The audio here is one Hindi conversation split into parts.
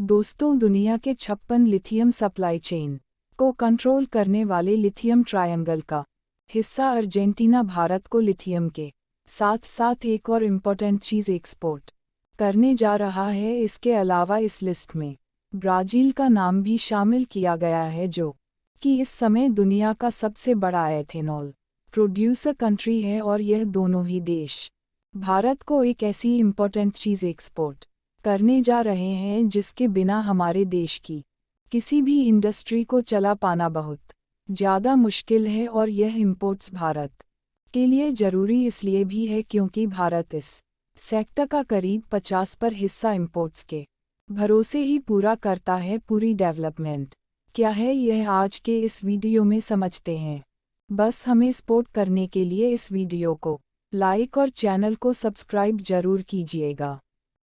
दोस्तों, दुनिया के 56 लिथियम सप्लाई चेन को कंट्रोल करने वाले लिथियम ट्रायंगल का हिस्सा अर्जेंटीना भारत को लिथियम के साथ साथ एक और इम्पोर्टेंट चीज़ एक्सपोर्ट करने जा रहा है। इसके अलावा इस लिस्ट में ब्राज़ील का नाम भी शामिल किया गया है, जो कि इस समय दुनिया का सबसे बड़ा एथेनॉल प्रोड्यूसर कंट्री है। और यह दोनों ही देश भारत को एक ऐसी इम्पोर्टेंट चीज़ एक्सपोर्ट करने जा रहे हैं जिसके बिना हमारे देश की किसी भी इंडस्ट्री को चला पाना बहुत ज़्यादा मुश्किल है। और यह इंपोर्ट्स भारत के लिए ज़रूरी इसलिए भी है क्योंकि भारत इस सेक्टर का करीब 50% हिस्सा इंपोर्ट्स के भरोसे ही पूरा करता है। पूरी डेवलपमेंट क्या है, यह आज के इस वीडियो में समझते हैं। बस हमें सपोर्ट करने के लिए इस वीडियो को लाइक और चैनल को सब्सक्राइब जरूर कीजिएगा।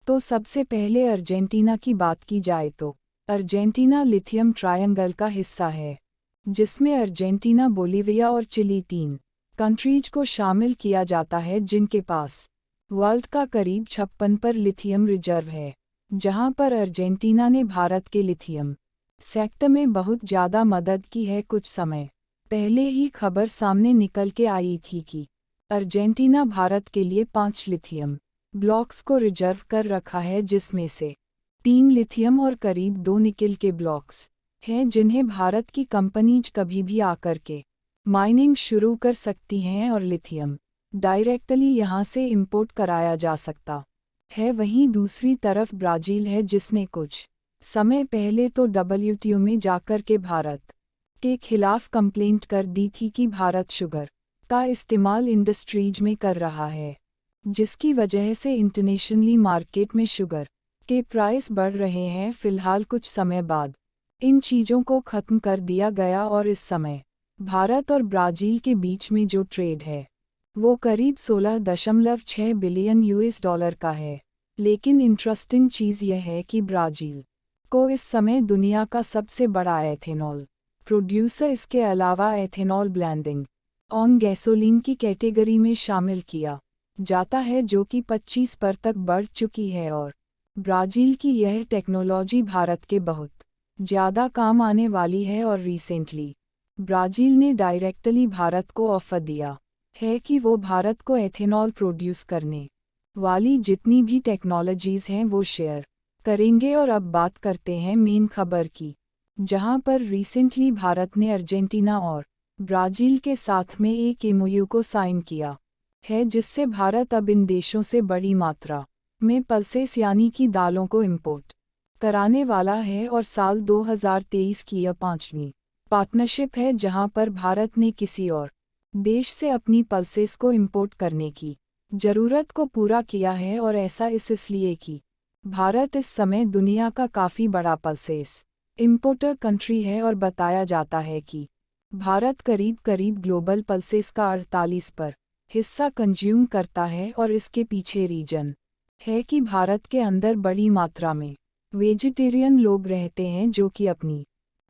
तो सबसे पहले अर्जेंटीना की बात की जाए तो अर्जेंटीना लिथियम ट्रायंगल का हिस्सा है, जिसमें अर्जेंटीना, बोलीविया और चिली 3 कंट्रीज को शामिल किया जाता है, जिनके पास वर्ल्ड का करीब 56% लिथियम रिजर्व है। जहां पर अर्जेंटीना ने भारत के लिथियम सेक्टर में बहुत ज़्यादा मदद की है। कुछ समय पहले ही खबर सामने निकल के आई थी कि अर्जेंटीना भारत के लिए 5 लिथियम ब्लॉक्स को रिजर्व कर रखा है, जिसमें से 3 लिथियम और करीब 2 निकिल के ब्लॉक्स हैं, जिन्हें भारत की कंपनीज कभी भी आकर के माइनिंग शुरू कर सकती हैं और लिथियम डायरेक्टली यहां से इंपोर्ट कराया जा सकता है। वहीं दूसरी तरफ ब्राज़ील है, जिसने कुछ समय पहले तो WTO में जाकर के भारत के खिलाफ कंप्लेंट कर दी थी कि भारत शुगर का इस्तेमाल इंडस्ट्रीज में कर रहा है, जिसकी वजह से इंटरनेशनली मार्केट में शुगर के प्राइस बढ़ रहे हैं। फिलहाल कुछ समय बाद इन चीज़ों को ख़त्म कर दिया गया और इस समय भारत और ब्राज़ील के बीच में जो ट्रेड है वो करीब 16.6 बिलियन US$ का है। लेकिन इंटरेस्टिंग चीज़ यह है कि ब्राज़ील को इस समय दुनिया का सबसे बड़ा एथेनॉल प्रोड्यूसर, इसके अलावा एथेनॉल ब्लेंडिंग ऑन गैसोलीन की कैटेगरी में शामिल किया जाता है, जो कि 25% तक बढ़ चुकी है। और ब्राज़ील की यह टेक्नोलॉजी भारत के बहुत ज़्यादा काम आने वाली है। और रिसेंटली ब्राज़ील ने डायरेक्टली भारत को ऑफ़र दिया है कि वो भारत को एथेनॉल प्रोड्यूस करने वाली जितनी भी टेक्नोलॉजीज़ हैं वो शेयर करेंगे। और अब बात करते हैं मेन खबर की, जहां पर रिसेंटली भारत ने अर्जेंटीना और ब्राज़ील के साथ में एक MOU को साइन किया है, जिससे भारत अब इन देशों से बड़ी मात्रा में पल्सेस यानी कि दालों को इंपोर्ट कराने वाला है। और साल 2023 की यह 5वीं पार्टनरशिप है, जहां पर भारत ने किसी और देश से अपनी पल्सेस को इंपोर्ट करने की ज़रूरत को पूरा किया है। और ऐसा इसलिए कि भारत इस समय दुनिया का काफ़ी बड़ा पल्सेस इंपोर्टर कंट्री है। और बताया जाता है कि भारत करीब ग्लोबल पल्सेस का 48% हिस्सा कंज्यूम करता है। और इसके पीछे रीजन है कि भारत के अंदर बड़ी मात्रा में वेजिटेरियन लोग रहते हैं, जो कि अपनी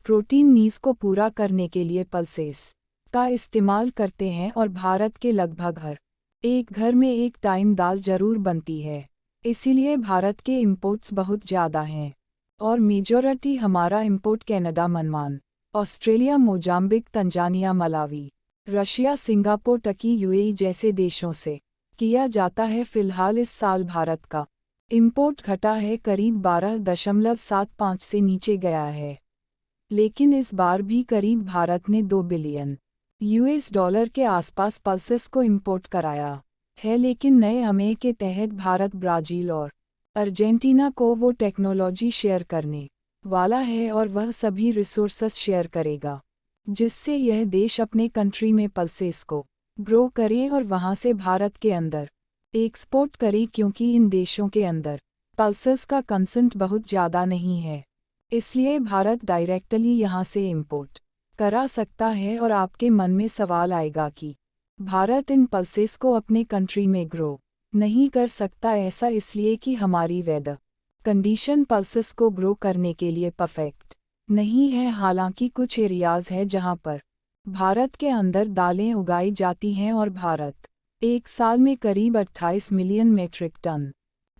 प्रोटीन नीड्स को पूरा करने के लिए पल्सेस का इस्तेमाल करते हैं। और भारत के लगभग हर एक घर में एक टाइम दाल जरूर बनती है, इसीलिए भारत के इंपोर्ट्स बहुत ज़्यादा हैं। और मेजॉरिटी हमारा import Canada, Myanmar, Australia, Mozambique, Tanzania, Malawi, Russia, Singapore, Turkey, UAE जैसे देशों से किया जाता है। फिलहाल इस साल भारत का इंपोर्ट घटा है, करीब 12.75 से नीचे गया है। लेकिन इस बार भी करीब भारत ने 2 बिलियन US$ के आसपास पल्सेस को इंपोर्ट कराया है। लेकिन नए MOU के तहत भारत ब्राज़ील और अर्जेंटीना को वो टेक्नोलॉजी शेयर करने वाला है और वह सभी रिसोर्सेस शेयर करेगा, जिससे यह देश अपने कंट्री में पल्सेस को ग्रो करे और वहां से भारत के अंदर एक्सपोर्ट करे, क्योंकि इन देशों के अंदर पल्सेस का कंसेंट बहुत ज़्यादा नहीं है। इसलिए भारत डायरेक्टली यहां से इंपोर्ट करा सकता है। और आपके मन में सवाल आएगा कि भारत इन पल्सेस को अपने कंट्री में ग्रो नहीं कर सकता। ऐसा इसलिए कि हमारी वेदर कंडीशन पल्सेस को ग्रो करने के लिए परफेक्ट नहीं है। हालांकि कुछ एरियाज़ है जहां पर भारत के अंदर दालें उगाई जाती हैं और भारत एक साल में करीब 28 million metric tonne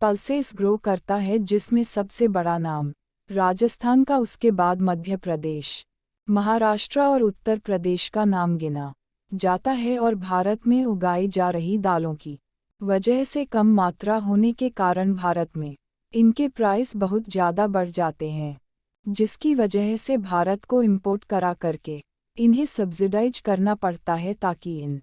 pulses grow करता है, जिसमें सबसे बड़ा नाम राजस्थान का, उसके बाद मध्य प्रदेश, महाराष्ट्र और उत्तर प्रदेश का नाम गिना जाता है। और भारत में उगाई जा रही दालों की वजह से कम मात्रा होने के कारण भारत में इनके प्राइस बहुत ज़्यादा बढ़ जाते हैं, जिसकी वजह से भारत को इंपोर्ट करा करके इन्हें सब्सिडाइज करना पड़ता है ताकि इन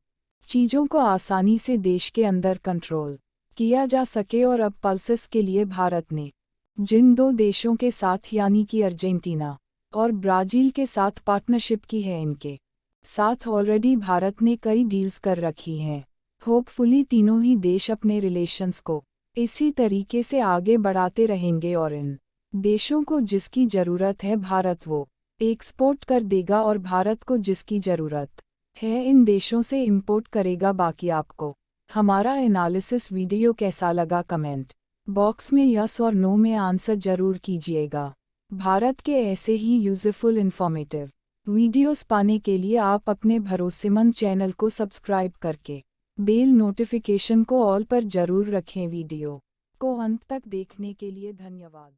चीज़ों को आसानी से देश के अंदर कंट्रोल किया जा सके। और अब पल्सेस के लिए भारत ने जिन दो देशों के साथ यानी कि अर्जेंटीना और ब्राज़ील के साथ पार्टनरशिप की है, इनके साथ ऑलरेडी भारत ने कई डील्स कर रखी हैं। होपफुली तीनों ही देश अपने रिलेशंस को इसी तरीके से आगे बढ़ाते रहेंगे और इन देशों को जिसकी ज़रूरत है भारत वो एक्सपोर्ट कर देगा और भारत को जिसकी ज़रूरत है इन देशों से इंपोर्ट करेगा। बाकी आपको हमारा एनालिसिस वीडियो कैसा लगा कमेंट बॉक्स में यस और नो में आंसर जरूर कीजिएगा। भारत के ऐसे ही यूज़फुल इन्फॉर्मेटिव वीडियोस पाने के लिए आप अपने भरोसेमंद चैनल को सब्सक्राइब करके बेल नोटिफिकेशन को ऑल पर जरूर रखें। वीडियो को अंत तक देखने के लिए धन्यवाद।